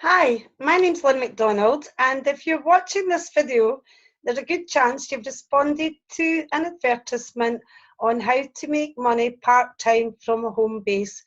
Hi, my name's Lynn McDonald, and if you're watching this video, there's a good chance you've responded to an advertisement on how to make money part-time from a home base,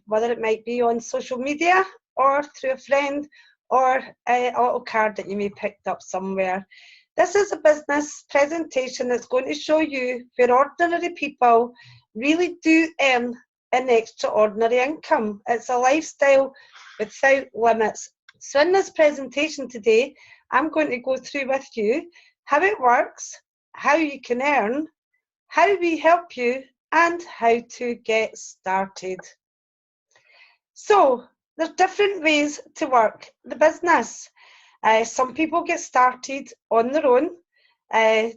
whether it might be on social media or through a friend or a little card that you may have picked up somewhere. This is a business presentation that's going to show you where ordinary people really do earn an extraordinary income. It's a lifestyle without limits. So in this presentation today, I'm going to go through with you how it works, how you can earn, how we help you, and how to get started. So there's different ways to work the business. Some people get started on their own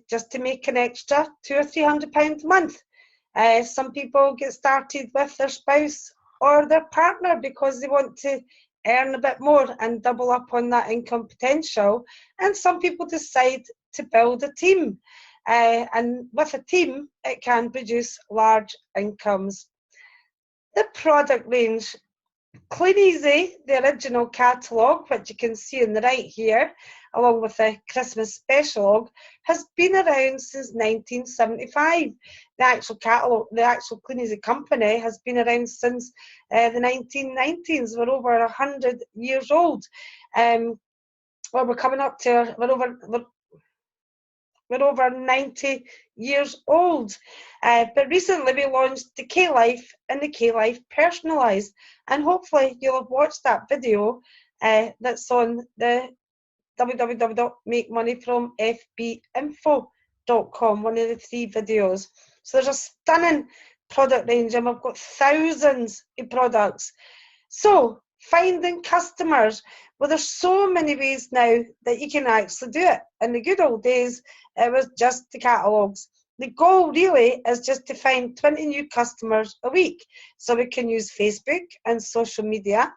just to make an extra £200 or £300 a month. Some people get started with their spouse or their partner because they want to earn a bit more and double up on that income potential. And some people decide to build a team. And with a team, it can produce large incomes. The product range. Clean Easy, the original catalogue, which you can see on the right here, along with the Christmas special, has been around since 1975. The actual catalogue, the actual Clean Easy company has been around since the 1990s. We're over 100 years old. We're coming up to, we're over 90 years old. But recently we launched the K-Life and the K-Life Personalised. And hopefully you'll have watched that video that's on the www.makemoneyfromfbinfo.com, one of the 3 videos. So there's a stunning product range and we've got thousands of products. So finding customers, well, there's so many ways now that you can actually do it. In the good old days, it was just the catalogues. The goal really is just to find 20 new customers a week. So we can use Facebook and social media.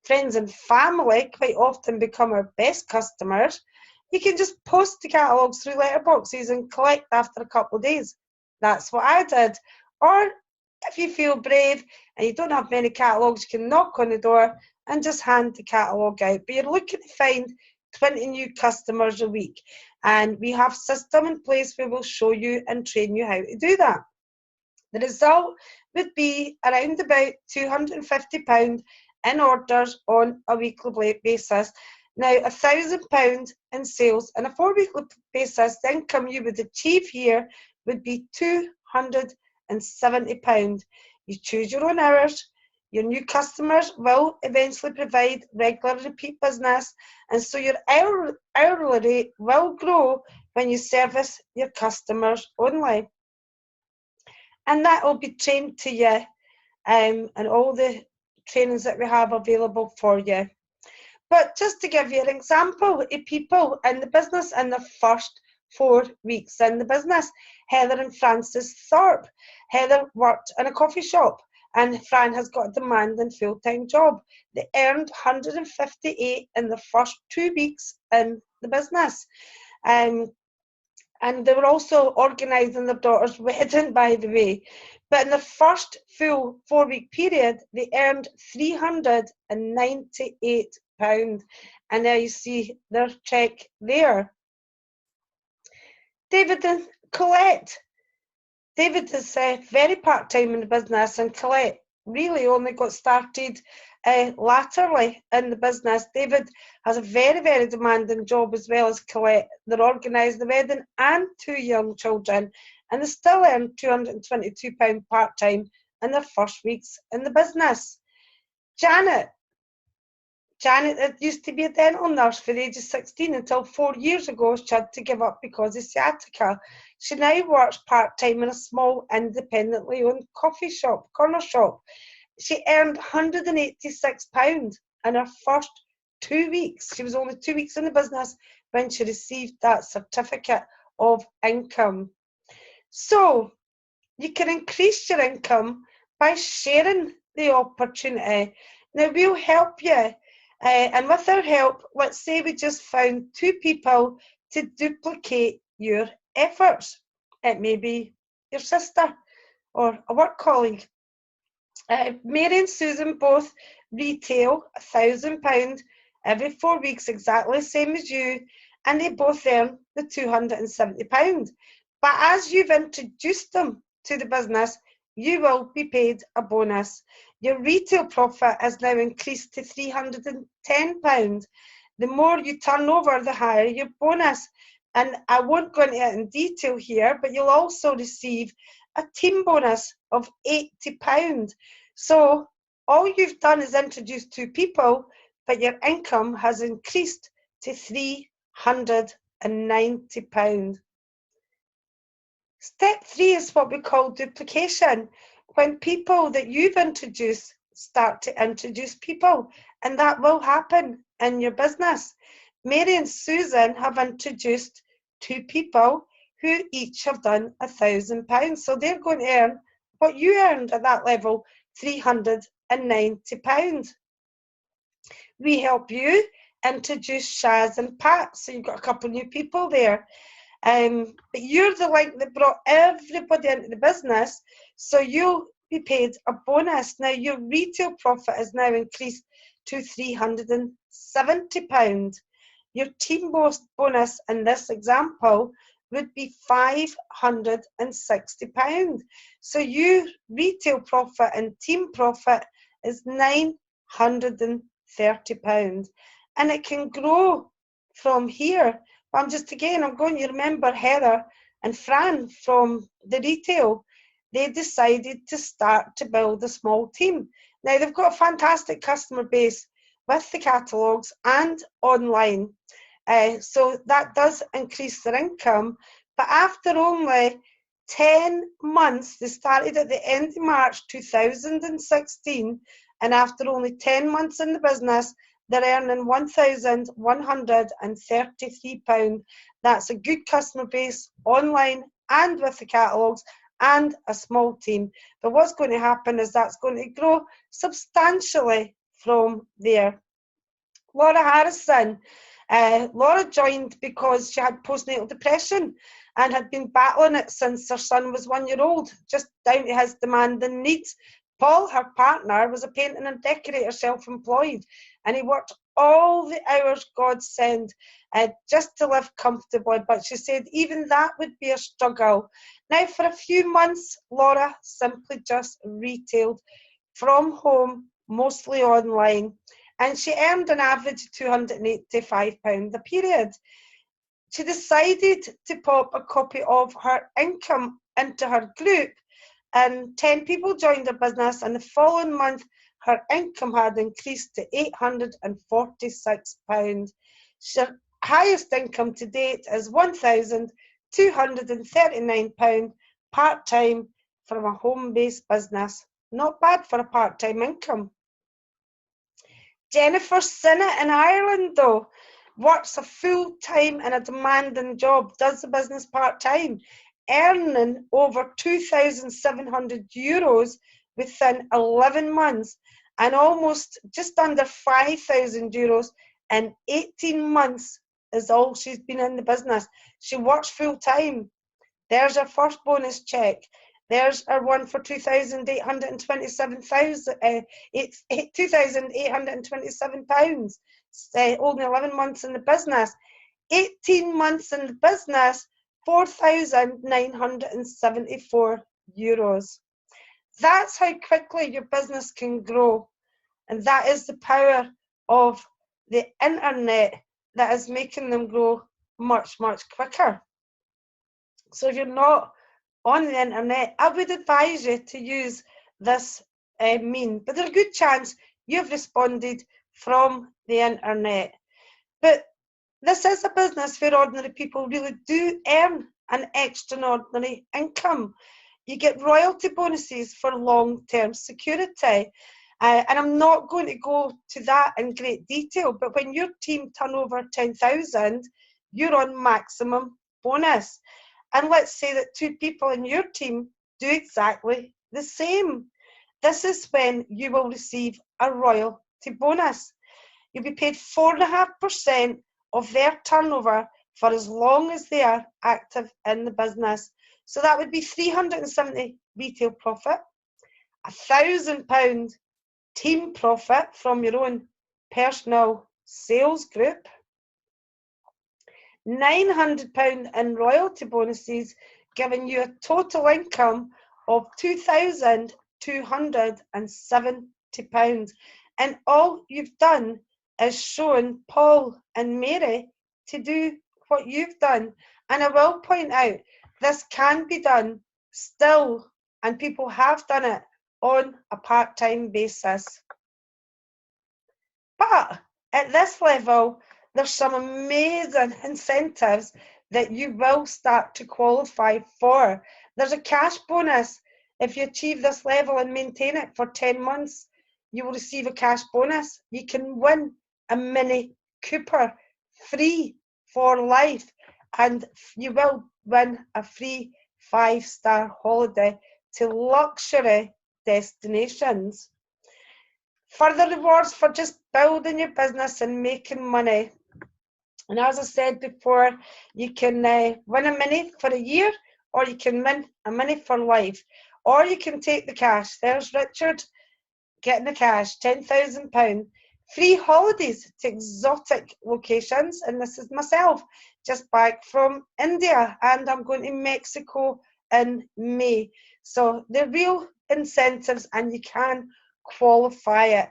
Friends and family quite often become our best customers. You can just post the catalogues through letterboxes and collect after a couple of days. That's what I did. Or if you feel brave and you don't have many catalogues, you can knock on the door and just hand the catalogue out. But you're looking to find 20 new customers a week. And we have a system in place where we'll show you and train you how to do that. The result would be around about £250 in orders on a weekly basis. Now, £1,000 in sales on a 4-weekly basis, the income you would achieve here would be £270. You choose your own hours. Your new customers will eventually provide regular repeat business, and so your hourly rate will grow when you service your customers only. And that will be trained to you, and all the trainings that we have available for you. But just to give you an example of people in the business in the first 4 weeks in the business, Heather and Francis Thorpe. Heather worked in a coffee shop and Fran has got a demanding full-time job. They earned 158 in the first 2 weeks in the business. And they were also organising their daughter's wedding, by the way. But in the first full 4-week period, they earned £398. And there you see their check there. David and Colette. David is very part-time in the business, and Colette really only got started latterly in the business. David has a very, very demanding job as well as Colette. They're organising the wedding and 2 young children, and they still earn £222 part-time in their first weeks in the business. Janet used to be a dental nurse for the age of 16 until 4 years ago she had to give up because of sciatica. She now works part-time in a small independently owned corner shop. She earned £186 in her first 2 weeks. She was only 2 weeks in the business when she received that certificate of income. So you can increase your income by sharing the opportunity. Now we'll help you. And with our help, let's say we just found 2 people to duplicate your efforts. It may be your sister or a work colleague. Mary and Susan both retail £1,000 every 4 weeks, exactly the same as you, and they both earn the £270. But as you've introduced them to the business, you will be paid a bonus. Your retail profit has now increased to £310. The more you turn over, the higher your bonus. And I won't go into it in detail here, but you'll also receive a team bonus of £80. So all you've done is introduce 2 people, but your income has increased to £390. Step 3 is what we call duplication. When people that you've introduced start to introduce people, and that will happen in your business. Mary and Susan have introduced 2 people who each have done £1,000. So they're going to earn what you earned at that level, £390. We help you introduce Shaz and Pat. So you've got a couple of new people there. But you're the link that brought everybody into the business, so you'll be paid a bonus. Now your retail profit is now increased to £370. Your team bonus in this example would be £560. So your retail profit and team profit is £930, and it can grow from here. But I'm going to remember Heather and Fran from the retail. They decided to start to build a small team. Now, they've got a fantastic customer base with the catalogues and online. So that does increase their income. But after only 10 months, they started at the end of March 2016, and after only 10 months in the business, they're earning £1,133. That's a good customer base online and with the catalogues and a small team. But what's going to happen is that's going to grow substantially from there. Laura Harrison. Laura joined because she had postnatal depression and had been battling it since her son was 1 year old, just down to his demanding needs. Paul, her partner, was a painter and decorator, self-employed, and he worked all the hours God sent just to live comfortably. But she said even that would be a struggle. Now, for a few months, Laura simply just retailed from home, mostly online, and she earned an average of £285 a period. She decided to pop a copy of her income into her group, and 10 people joined her business, and the following month her income had increased to £846. Her highest income to date is £1,239 part-time from a home-based business. Not bad for a part-time income. Jennifer Sinnott in Ireland, though, works a full-time and a demanding job, does the business part-time, earning over €2,700 within 11 months and almost just under €5,000 in 18 months is all she's been in the business. She works full-time. There's her first bonus check. There's our one for £2,827, only 11 months in the business. 18 months in the business, €4,974. That's how quickly your business can grow. And that is the power of the internet that is making them grow much, much quicker. So if you're not on the internet, I would advise you to use this mean. But there's a good chance you've responded from the internet. But this is a business where ordinary people really do earn an extraordinary income. You get royalty bonuses for long-term security. And I'm not going to go to that in great detail, but when your team turn over 10,000, you're on maximum bonus. And let's say that 2 people in your team do exactly the same. This is when you will receive a royalty bonus. You'll be paid 4.5% of their turnover for as long as they are active in the business. So that would be 370 retail profit, £1,000 team profit from your own personal sales group, £900 in royalty bonuses, giving you a total income of £2,270. And all you've done is shown Paul and Mary to do what you've done. And I will point out, this can be done still, and people have done it on a part-time basis. But at this level, there's some amazing incentives that you will start to qualify for. There's a cash bonus. If you achieve this level and maintain it for 10 months, you will receive a cash bonus. You can win a Mini Cooper free for life, and you will win a free 5-star holiday to luxury destinations. Further rewards for just building your business and making money. And as I said before, you can win a Mini for a year, or you can win a Mini for life, or you can take the cash. There's Richard getting the cash, £10,000. Free holidays to exotic locations, and this is myself, just back from India, and I'm going to Mexico in May. So they're real incentives, and you can qualify it.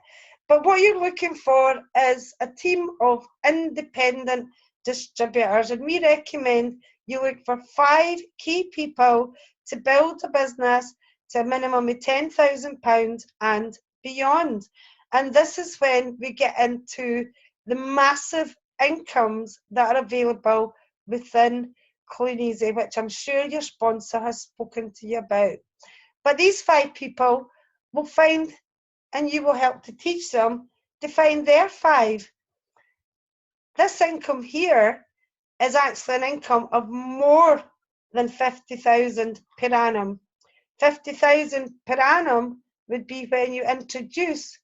But what you're looking for is a team of independent distributors, and we recommend you look for 5 key people to build a business to a minimum of £10,000 and beyond. And this is when we get into the massive incomes that are available within Cluneasy, which I'm sure your sponsor has spoken to you about. But these 5 people will find, and you will help to teach them to find their 5. This income here is actually an income of more than 50,000 per annum. 50,000 per annum would be when you introduce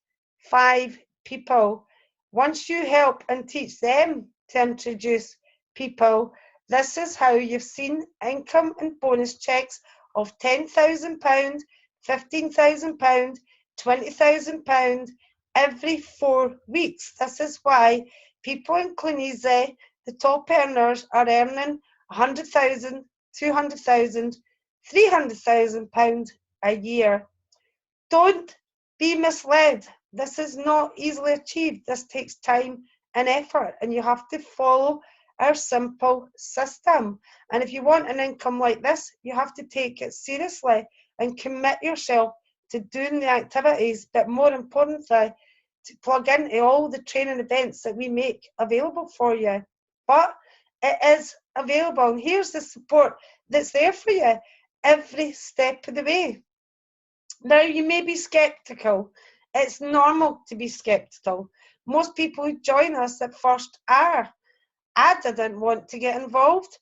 5 people. Once you help and teach them to introduce people, this is how you've seen income and bonus checks of £10,000, £15,000, £20,000 every 4 weeks. This is why people in Cluneasy, the top earners, are earning £100,000, £200,000, £300,000 a year. Don't be misled. This is not easily achieved. This takes time and effort, and you have to follow our simple system. And if you want an income like this, you have to take it seriously and commit yourself to doing the activities, but more importantly, to plug into all the training events that we make available for you. But it is available, and here's the support that's there for you every step of the way. Now, you may be skeptical. It's normal to be skeptical. Most people who join us at first are. I didn't want to get involved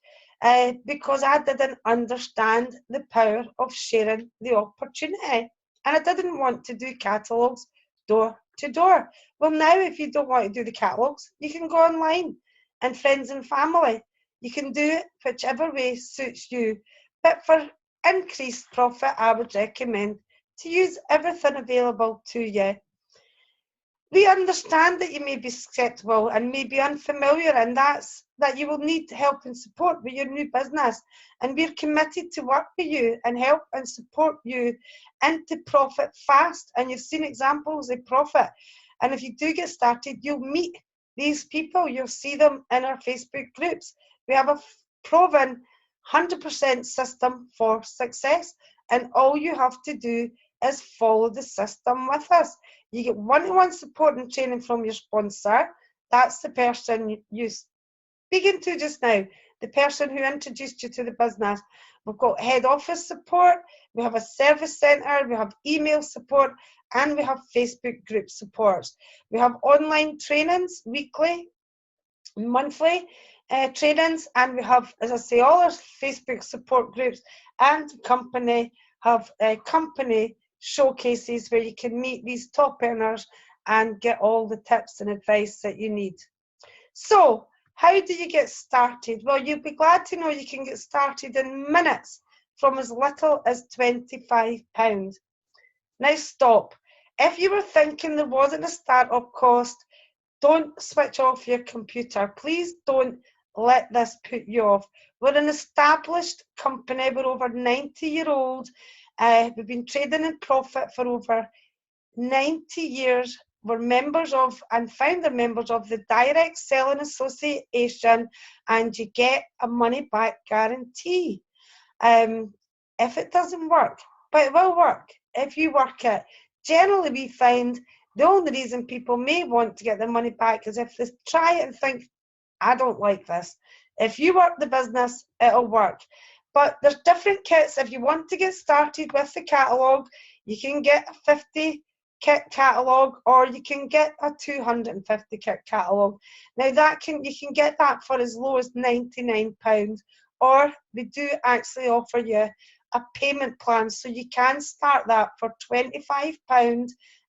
because I didn't understand the power of sharing the opportunity. And I didn't want to do catalogues door to door. Well, now if you don't want to do the catalogues, you can go online, and friends and family. You can do it whichever way suits you. But for increased profit, I would recommend to use everything available to you. We understand that you may be skeptical and may be unfamiliar, and that's that you will need help and support with your new business. And we're committed to work with you and help and support you into profit fast. And you've seen examples of profit. And if you do get started, you'll meet these people. You'll see them in our Facebook groups. We have a proven 100% system for success, and all you have to do is follow the system with us. You get one-to-one support and training from your sponsor. That's the person you're speaking to just now, the person who introduced you to the business. We've got head office support, we have a service centre, we have email support, and we have Facebook group supports. We have online trainings, weekly, monthly trainings, and we have, as I say, all our Facebook support groups, and company have company showcases where you can meet these top earners and get all the tips and advice that you need. So how do you get started? Well, you'll be glad to know you can get started in minutes from as little as £25. Now stop. If you were thinking there wasn't a start-up cost, don't switch off your computer. Please don't let this put you off. We're an established company. We're over 90-year-old. We've been trading in profit for over 90 years. We're members of and founder members of the Direct Selling Association, and you get a money back guarantee. If it doesn't work, but it will work if you work it. Generally, we find the only reason people may want to get their money back is if they try it and think, I don't like this. If you work the business, it'll work. But there's different kits. If you want to get started with the catalogue, you can get a 50 kit catalogue, or you can get a 250 kit catalogue. Now you can get that for as low as £99, or we do actually offer you a payment plan, so you can start that for £25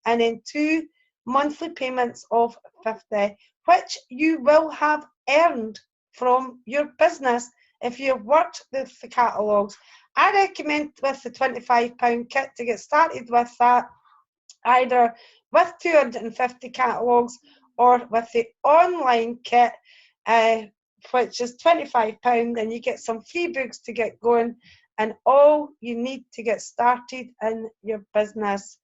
and then 2 monthly payments of £50, which you will have earned from your business if you've worked with the catalogues. I recommend with the £25 kit to get started with that, either with 250 catalogues or with the online kit, which is £25, and you get some free books to get going, and all you need to get started in your business.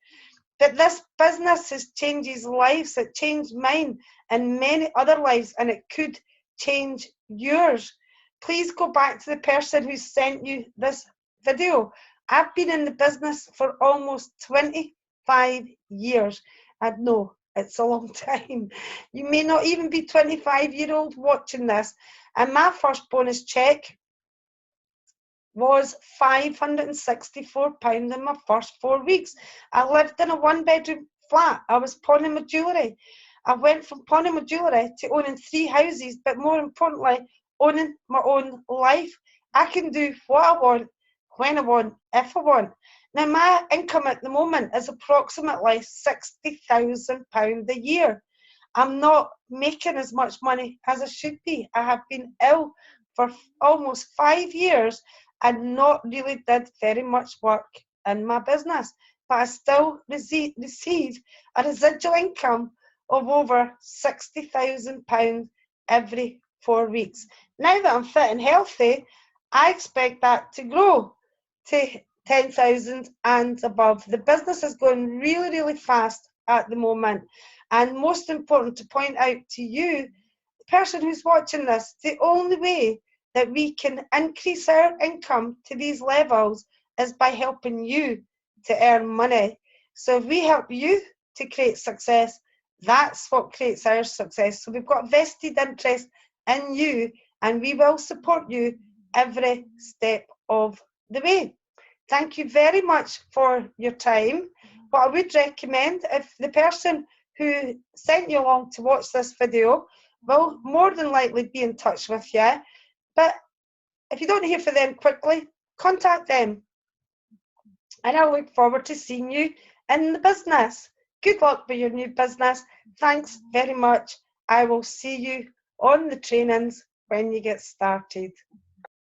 But this business has changed lives. It changed mine and many other lives, and it could change yours. Please go back to the person who sent you this video. I've been in the business for almost 25 years. I know it's a long time. You may not even be 25-year-old watching this. And my first bonus check was £564 in my first 4 weeks. I lived in a 1-bedroom flat. I was pawning my jewellery. I went from pawning my jewellery to owning 3 houses, but more importantly, owning my own life. I can do what I want, when I want, if I want. Now, my income at the moment is approximately £60,000 a year. I'm not making as much money as I should be. I have been ill for almost 5 years and not really did very much work in my business, but I still receive a residual income of over £60,000 every 4 weeks. Now that I'm fit and healthy, I expect that to grow to 10,000 and above. The business is going really, really fast at the moment. And most important to point out to you, the person who's watching this, the only way that we can increase our income to these levels is by helping you to earn money. So if we help you to create success, that's what creates our success. So we've got vested interest in you, and we will support you every step of the way. Thank you very much for your time. What I would recommend, if the person who sent you along to watch this video will more than likely be in touch with you, but if you don't hear from them quickly, contact them. And I look forward to seeing you in the business. Good luck with your new business. Thanks very much. I will see you on the trainings when you get started.